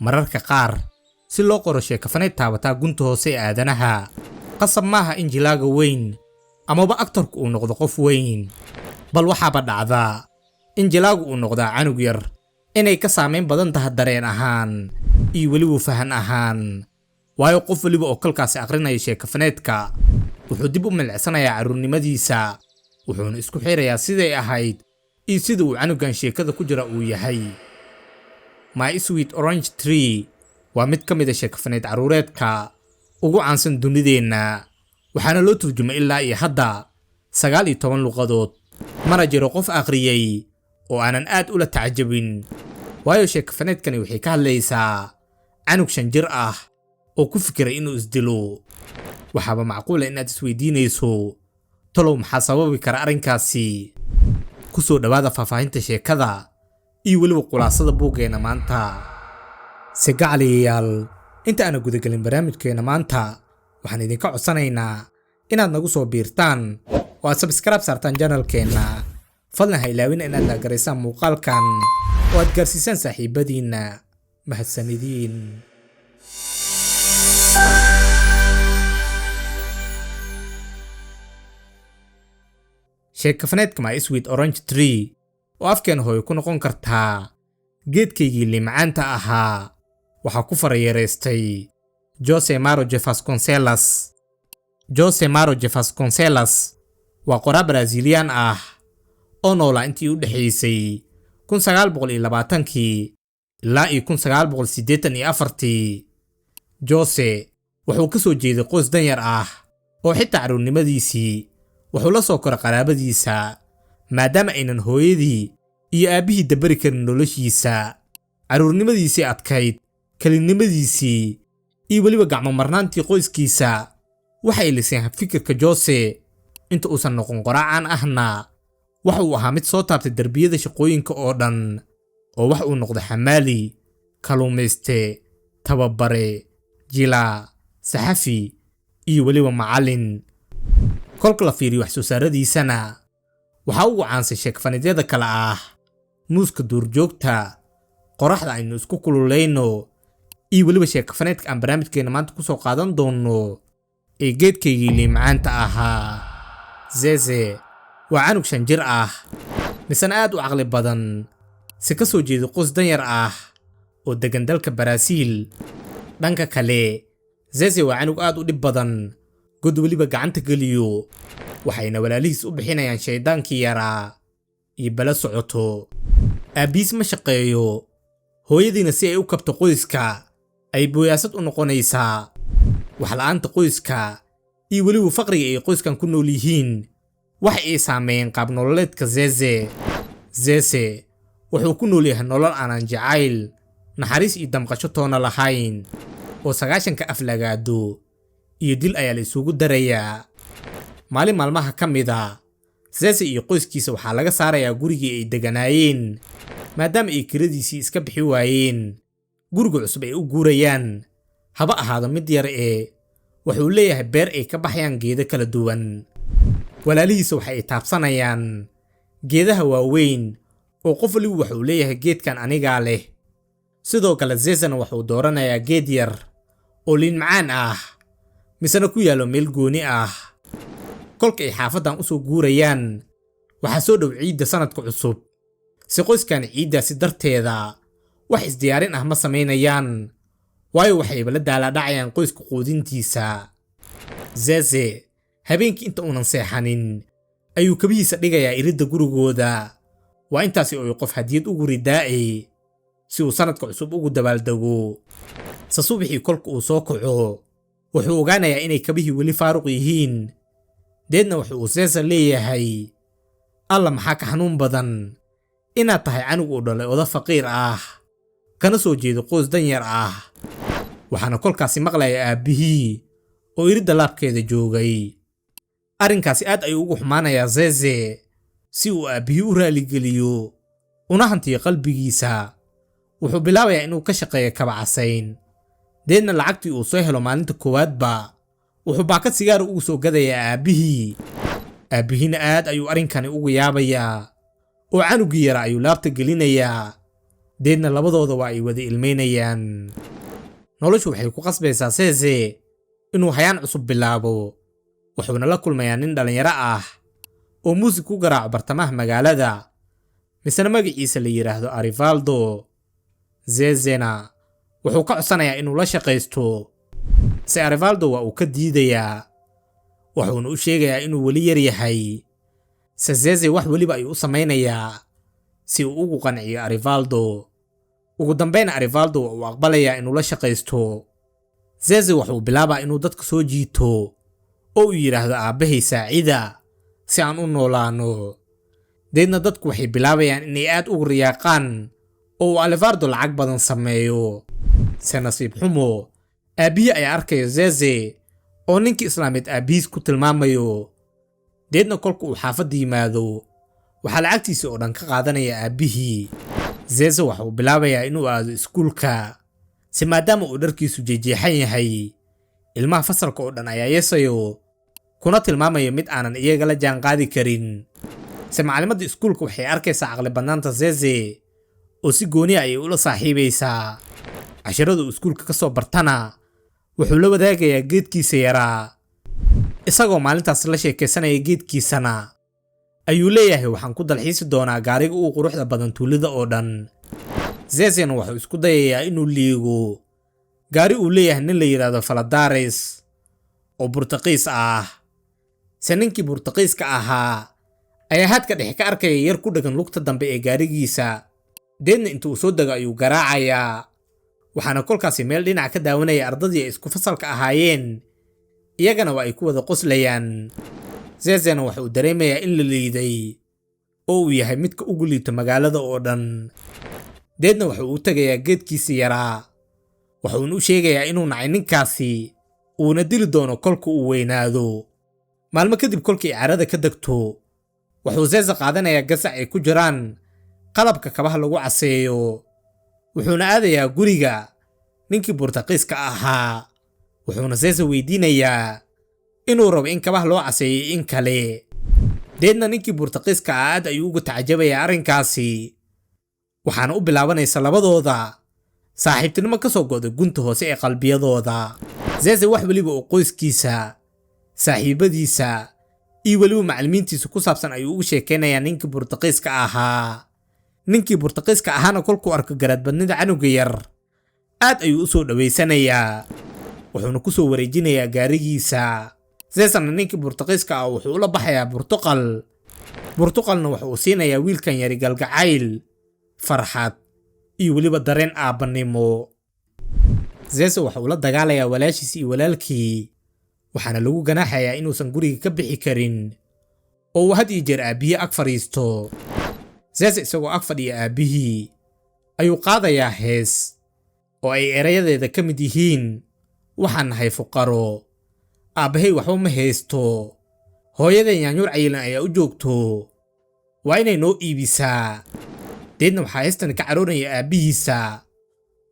mararka qaar si loo qoro sheekafaneed taabataa gunta hoose ee aadanaha qasab maaha in jilaaga weyn amaba aktarku uu noqdo qof weyn, bal waxaaba dhacdaa in jilaagu uu noqdaa canug yar inay ka saameyn badan tahay dareen ahaan iyo weliba fahan ahaan. waayo qof waliba oo kolkaasi aqrinaya sheekafaneedka wuxuu dib u milicsanayaa carruurnimadiisa, wuxuuna isku xirayaa siday ahayd iyo sida uu canugan sheekada ku jira uu yahay. My Sweet Orange Tree waa mid ka mid ah sheekafaneed carruureedka ugu caansan dunideenna, waxaana loo turjumay ilaa iyo hadda 19 luqadood. mana jiro qof akhriyay oo aanan aad ula tacajabin, waayo sheekafaneedkani waxay ka hadlaysaa canug 5 jir ah oo ku fikiray inuu isdilo. waxaaba macquul ah inaad isweydiinayso talow maxaa sababi kara arrinkaasi. ku soo dhawaada faahfaahinta sheekada iyo weliba khulaasada buuggeena maanta. Gacaliyayaal, inta aan gudagelin barnaamijkeena maanta waxaan idinka codsanaynaa inaad nagu soo biirtaan oo aad subscribe saartaan channelkeena. fadlan ha ilaawina inaad la garaysaan muuqaalkan oo aad gaarsiisaan saaxiibadiina. mahadsanidin. sheekafaneedka My Sweet Orange Tree oo afkeena hooyo ku noqon kartaa geedkaygii limacaanta ahaa waxaa ku farayareystay 𝐻𝐤𝐻𝐿𝐴𝐻𝐿 waa qoraa Brazilian ah oo noolaa intii u dhaxaysay 1920kii ilaa 1984. Jose wuxuu ka soo jeeday qoys danyar ah oo xitaa carruurnimadiisii wuxuu la soo koray qaraabadiisa maadaama aynan hooyadii iyo aabihii dabari karin noloshiisa. carruurnimadiisii adkayd, kalinimadiisii iyo weliba gacmo marnaantii qoyskiisa waxay liseen fikirka Jose inta uusan noqon qoraacan ahna waxa uu ahaa mid soo taabtay darbiyada shaqooyinka oo dhan, oo wax uu noqday xamaali, kaluumayste, tababare, jilaa, saxafi iyo weliba macallin. kolka la fiiriyo wax soo saaradiisana waxa uu caansay sheekafaneedyada kale ah muuska duurjoogta, qoraxda aynu isku kululeyno iyo weliba sheekafaneedka aan barnaamijkeena maanta ku soo qaadan doono ee geedkaygii limacaanta ahaa. Zeze waa canug 5 jir ah misana aad u caqli badan, si ka soo jeeda qoys danyar ah oo degan dalka Baraasiil. dhanka kale Zeze waa canug aad u dhib badan, god weliba gacanta geliyo, waxayna walaalihiis u bixinayaan shaydaankii yaraa iyo bala socoto. aabiis ma shaqeeyo, hooyadiina si ay u kabto qoyska ay booyaasad u noqonaysaa. wax la'aanta qoyska iyo weliba faqriga ay qoyskan ku nool yihiin wax ay saameeyeen qaab nololeedka Zeze wuxuu ku nool yahay nolol aanan jacayl, naxariis iyo damqasho toona lahayn, oo 90ka aflagaado iyo dil ayaa la isugu darayaa. maalin maalmaha ka mid ah Zeze iyo qoyskiisa waxaa laga saarayaa gurigii ay deganaayeen maadaama ay kiradiisii iska bixi waayeen. guriga cusub ay u guurayaan haba ahaado mid yar wuxuu leeyahay beer ay ka baxayaan geedo kala duwan. walaalihiisa waxa ay taabsanayaan geedaha waaweyn oo qof waliba wuxuu leeyahay geedkan anigaa leh. sidoo kale Zezena wuxuu dooranayaa geed yar oo liin macaan ah misana ku yaalo meel gooni ah. kolka ay xaafadan u soo guurayaan waxaa soo dhow ciidda sanadka cusub, si qoyskan ciiddaasi darteeda wax isdiyaarin ah ma samaynayaan, waayo waxayba la daaladhacayaan qoyska quudintiisa. Zeze habeenkii inta uunan seexanin ayuu kabihiisa dhigayaa iridda gurigooda, waa intaasi oo qof hadiyad ugu ridaa'ay si uu sanadka cusub ugu dabaaldego. subaxii kolka uu soo kaco wuxuu ogaanayaa inay kabihii weli faaruq yihiin. deedna wuxuu Zeze leeyahay, alla maxaa ka xanuun badan inaad tahay canug uu dhalay oda faqiir ah kana soo jeedo qoys danyar ah. waxaana kolkaasi maqlaya aabihii oo iridda laabkeeda joogay. arrinkaasi aad ayuu ugu xumaanayaa Zeze si uu aabihii u raaligeliyo una hantiyo qalbigiisa. wuxuu bilaabayaa inuu ka shaqeeyo kabacasayn, deedna lacagtii uu soo helo maalinta koowaadba wuxuu baakad sigaar ugu soo gadayaa aabihiina aad ayuu arrinkani ugu yaabayaa oo canugii yara ayuu laabta gelinayaa. deedna labadooda waa ay wada ilmeynayaan. noloshu waxay ku qasbaysaa seese inuu hayaan cusub bilaabo. wuxuuna la kulmayaa nin dhalinyaro ah oo muusig ku garaaco bartamaha magaalada, misna magaciisa la yiraahdo Arivaldo. Zezena wuxuu ka codsanayaa inuu la shaqaysto, si Arivaldo waa uu ka diidayaa. wuxuuna u sheegayaa inuu weli yar yahay. Zeze wax weliba ayuu u samaynayaa si uu ugu qanciyo Arivaldo. ugu dambayna Arivaldo waa uu aqbalayaa inuu la shaqaysto. Zeze wuxuu bilaabaa inuu dadka soo jiito oo uu yiraahdo aabahay saacida si aan u noolaano. deedna dadku waxay bilaabayaan inay aad ugu riyaaqaan oo uu Arivaldo lacag badan sameeyo. se nasiib xumo, aabihi ayaa arkaya Zeze oo ninkii islaameed aabihiis ku tilmaamayo. deedna kolka uu xaafadda yimaado, waxaa lacagtiisa oo dhan ka qaadanaya aabihii. Zeze waxa uu bilaabayaa inuu aado iskuulka, si maadaama uu dharkiisu jeexjeexan yahay. ilmaha fasalka oo dhan ayaa yeesayo, kuna tilmaamayo mid aanan iyaga la jaan qaadi karin. se macalimadda iskuulka waxay arkaysaa caqli badnaanta Zeze oo si gooni ah ayay ula saaxiibaysaa. cashirada uu iskuulka ka soo bartana wuxuu la wadaagayaa geedkiisa yaraa. isagoo maalintaas la sheekaysanaya geedkiisana ayuu leeyahay, waxaan ku dalxiisi doonaa gaariga ugu quruxda badan tuulada oo dhan. Zezena wuxuu isku dayayaa inuu liigo gaari uu leeyahay nin la yiraahdo Faladares oo Burtaqiis ah. se ninkii Burtaqiiska ahaa ayaa hadka dhexe ka arkaya yar ku dhagan lugta dambe ee gaarigiisa. deedna inta uu soo dego ayuu garaacayaa. waxaana kolkaasi meel dhinac ka daawanaya ardadii ay isku fasalka ahaayeen, iyagana waa ay ku wada qoslayaan. Zezena waxa uu dareemayaa in la liiday oo uu yahay midka ugu liito magaalada oo dhan. deedna waxa uu u tagayaa geedkiisa yaraa, wuxuuna u sheegayaa inuu nacay ninkaasi, uuna dili doono kolka uu weynaado. maalmo kadib kolkii carada ka degto, wuxuu Zeze qaadanayaa gasac ay ku jiraan qalabka kabaha lagu caseeyo. wuxuuna aadayaa guriga ninkii Burtaqiiska ahaa, wuxuuna Zeze weydiinayaa inuu rabo in kabaha loo caseeyo in kale. deedna ninkii Burtaqiiska aad ayuu uga tacajabayaa arrinkaasi, waxaana u bilaabanaysa labadooda saaxiibtinimo ka soo go'da gunta hoose ee qalbiyadooda. Zeze wax weliba oo qoyskiisa, saaxiibadiisa iyo weliba macallimiintiisa ku saabsan ayuu ugu sheekaynayaa ninkii Burtaqiiska ahaa. ninkii Burtaqiiska ahaana kolkuu arko garaadbadnida canuga yar, aad ayuu u soo dhaweysanayaa, wuxuuna ku soo wareejinayaa gaarigiisa. Zezena ninkii Burtaqiiska ah wuxuu ula baxayaa Burtuqal. Burtuqalna waxa uu siinayaa wiilkan yari galgacayl, farxad iyo weliba dareen aabbanimo. Zeze waxa uu la dagaalayaa walaashiis iyo walaalkii, waxaana lagu ganaaxayaa inuusan guriga ka bixi karin oo uu had iyo jeer aabihi ag fadhiisto. Zeze isagoo ag fadhiya aabihii ayuu qaadayaa hees oo ay erayadeeda ka mid yihiin, waxaan nahay fuqaro, aabbahay waxba ma haysto, hooyadeen yaanyuur cayilan ayaa u joogto, waa inay noo iibisaa. deedna waxaa heestani ka caroonaya aabihiisa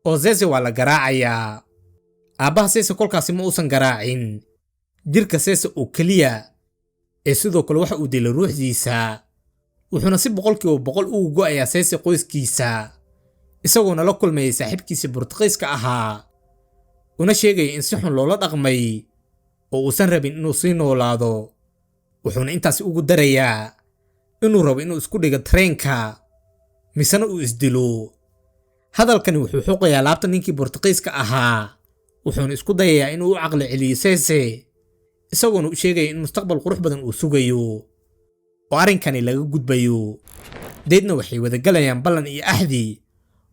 oo Zeze waa la garaacayaa. aabbaha Zeze kolkaasi ma uusan garaacin jirka Zeze oo keliya, ee sidoo kale waxa uu dilay ruuxdiisa. wuxuuna si 100% ugu go'ayaa Zeze qoyskiisa, isagoona la kulmayay saaxiibkiisa Burtaqiiska ahaa, una sheegaya in si xun loola dhaqmay oo uusan rabin inuu sii noolaado. wuxuuna intaasi ugu darayaa inuu rabo inuu isku dhigo tareenka, misana uu isdilo. hadalkani wuxuu xoqayaa laabta ninkii Burtaqiiska ahaa, wuxuuna isku dayayaa inuu u caqli celiyo Zeze, isagoona u sheegaya in mustaqbal qurux badan uu sugayo oo arrinkani laga gudbayo. deedna waxay wada galayaan ballan iyo axdi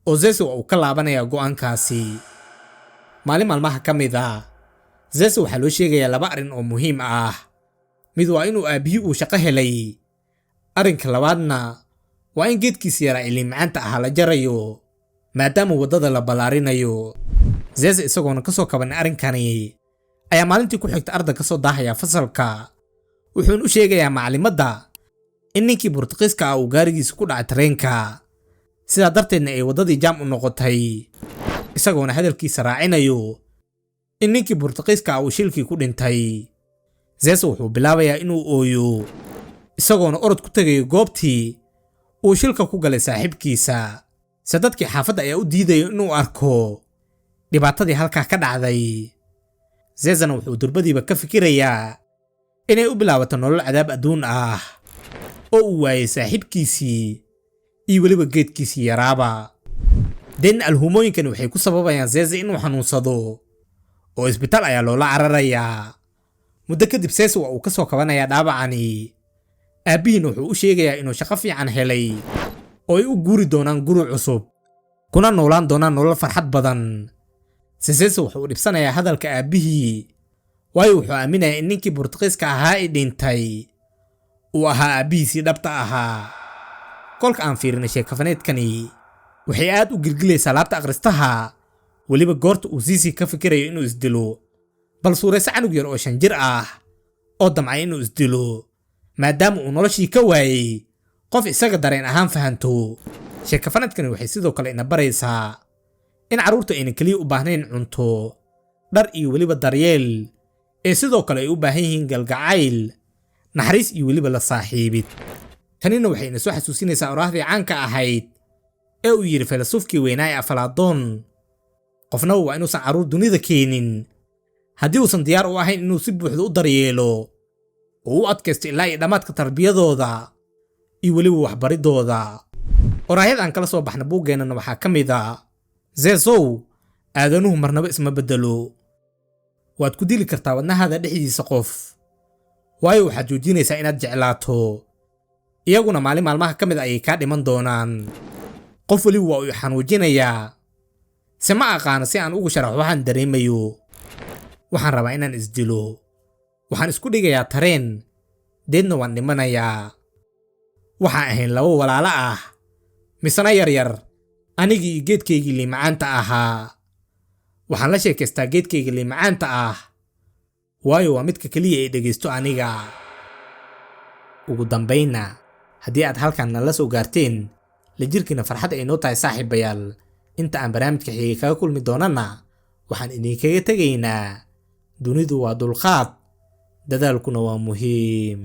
oo Zeze waa uu ka laabanayaa go'aankaasi. maalin maalmaha ka mid ah, Zeze waxaa loo sheegayaa 2 arrin oo muhiim ah. mid waa inuu aabihii uu shaqo helay, arrinka labaadna waa in geedkiisa yaraa ilin macaanta ahaa la jarayo maadaama waddada la ballaarinayo. Zeze isagoona ka soo kabanay arrinkani ayaa maalintii ku xigta arday ka soo daahaya fasalka, wuxuuna u sheegayaa macalimadda in ninkii Burtaqiiska ah uu gaarigiisa ku dhacay tareenka, sidaa darteedna ay waddadii jaam u noqotay. isagoona hadalkiisa raacinayo in ninkii Burtaqiiska ah uu shilkii ku dhintay. Zeze wuxuu bilaabayaa inuu ooyo, isagoona orod ku tagayo goobtii uu shilka ku galay saaxiibkiisa. se dadkii xaafadda ayaa u diidayo inuu arko dhibaatadii halkaa ka dhacday. zeezana wuxuu durbadiiba ka fikirayaa inay u bilaabato nolol cadaab adduun ah oo uu waayay saaxiibkiisii iyo weliba geedkiisii yaraaba. deen alhumooyinkani waxay ku sababayaan zeeze inuu xanuunsado oo isbitaal ayaa loola cararayaa. muddo kadib zeeze waa uu ka soo kabanayaa dhaabacani. aabbihiina wuxuu u sheegayaa inuu shaqo fiican helay oo ay u guuri doonaan guri cusub kuna noolaan doonaan nolol farxad badan. zeeze wuxuu dhibsanayaa hadalka aabbihii waayo wuxuu aaminayaa in ninkii Boortaqiiska ahaa ee dhintay uu ahaa aabbihiisii dhabta ahaa. kolka aan fiirinay sheekafaneedkani waxay aad u gilgilaysaa laabta akhristaha, weliba goorta uu Zizi ka fikirayo inuu isdilo. bal suuraysa canug yar oo 5 jir ah oo damcay inuu isdilo maadaama uu noloshii ka waayay qof isaga dareen ahaan fahanto. sheekafaneedkani waxay sidoo kale ina baraysaa in carruurta ayna kaliya u baahnayn cunto, dhar iyo weliba daryeel, ee sidoo kale ay u baahan yihiin galgacayl, naxariis iyo weliba la saaxiibid. tanina waxay ina soo xasuusinaysaa oraahdii caanka ahayd ee uu yidhi filosoofkii weynaa ee Aflatoon, qofna waa inuusan carruur dunida keenin haddii uusan diyaar u ahayn inuu si buuxda u daryeelo oo u adkaysto ilaa iyo dhammaadka tarbiyadooda iyo weliba waxbaridooda. oraahyada aan kala soo baxna buuggeenana waxaa ka mid a zeezow, aadanuhu marnaba isma beddelo. waad ku dili kartaa wadnahaada dhexdiisa qof, waayo waxaad joojinaysaa inaad jeclaato. iyaguna maalin maalmaha ka mid ayay kaa dhiman doonaan. qof weliba waa uu xanuujinayaa. se ma aqaano si aan ugu sharaxo waxaan dareemayo. waxaan rabaa inaan isdilo. waxaan isku dhigayaa tareen, deedna waan dhimanayaa. waxaan ahayn 2 walaalo ah, misana yaryar, anigii iyo geedkaygii liimacaanta ahaa. waxaan la sheekaystaa geedkayga liimacaanta ah, waayo waa midka keliya ay dhegaysto aniga. ugu dambayna, haddii aad halkan nala soo gaarteen, la jirkiina farxad ay noo tahay saaxiibayaal. inta aan barnaamijka xigay kaga kulmi doonana, waxaan idinkaga tegaynaa dunidu waa dulqaad, dadaalkuna waa muhiim.